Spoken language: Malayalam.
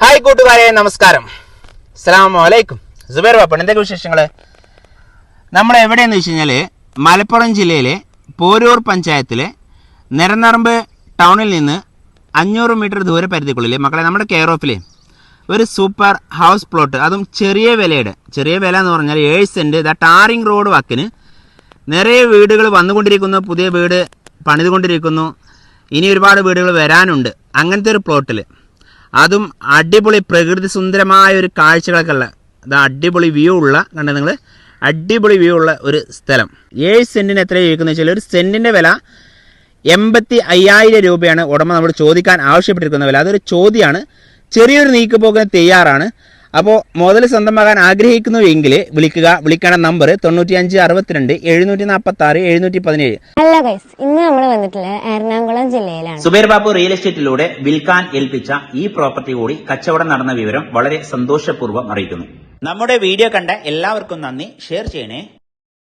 ഹായ് കൂട്ടുകാരെ, നമസ്കാരം. അസ്സലാമു അലൈക്കും. സുബൈർ പാപ്പൻ, എന്തൊക്കെ വിശേഷങ്ങൾ? നമ്മൾ എവിടെയെന്ന് വെച്ച് കഴിഞ്ഞാൽ മലപ്പുറം ജില്ലയിലെ പോരൂർ പഞ്ചായത്തിലെ നിരനറമ്പ് ടൗണിൽ നിന്ന് 500 മീറ്റർ ദൂര പരിധിക്കുള്ളിൽ മക്കളെ നമ്മുടെ കെയർ ഓഫിൽ ഒരു സൂപ്പർ ഹൗസ് പ്ലോട്ട്, അതും ചെറിയ വില എന്ന് പറഞ്ഞാൽ 7 സെൻറ്റ് ടാറിങ് റോഡ് വാക്കിന് നിറയെ വീടുകൾ വന്നുകൊണ്ടിരിക്കുന്നു, പുതിയ വീട് പണിതുകൊണ്ടിരിക്കുന്നു, ഇനി ഒരുപാട് വീടുകൾ വരാനുണ്ട്. അങ്ങനത്തെ ഒരു പ്ലോട്ടിൽ, അതും അടിപൊളി പ്രകൃതി സുന്ദരമായ ഒരു കാഴ്ചകളൊക്കെ ഉള്ള, അടിപൊളി വ്യൂ ഉള്ള, കണ്ടത് നിങ്ങൾ, അടിപൊളി വ്യൂ ഉള്ള ഒരു സ്ഥലം. 7 സെൻറ്റിന് എത്ര ചോദിക്കുന്നത് വെച്ചാൽ ഒരു സെൻറ്റിൻ്റെ വില 85,000 രൂപയാണ് ഉടമ നമ്മൾ ചോദിക്കാൻ ആവശ്യപ്പെട്ടിരിക്കുന്ന വില. അതൊരു ചോദ്യമാണ്. ചെറിയൊരു നീക്കുപോക്കിന് തയ്യാറാണ്. അപ്പോൾ മുതൽ സ്വന്തമാകാൻ ആഗ്രഹിക്കുന്നുവെങ്കിൽ വിളിക്കേണ്ട നമ്പർ 95 62 746 717. ഹലോ ഗൈസ്, ഇന്ന് നമ്മൾ വന്നിട്ടുള്ളത് എറണാകുളം ജില്ലയിലാണ്. സുബൈർ ബാബു റിയൽ എസ്റ്റേറ്റിലൂടെ വിൽക്കാൻ ഏൽപ്പിച്ച ഈ പ്രോപ്പർട്ടി കൂടി കച്ചവടം നടന്ന വിവരം വളരെ സന്തോഷപൂർവ്വം അറിയിക്കുന്നു. നമ്മുടെ വീഡിയോ കണ്ട എല്ലാവർക്കും നന്ദി. ഷെയർ ചെയ്യണേ.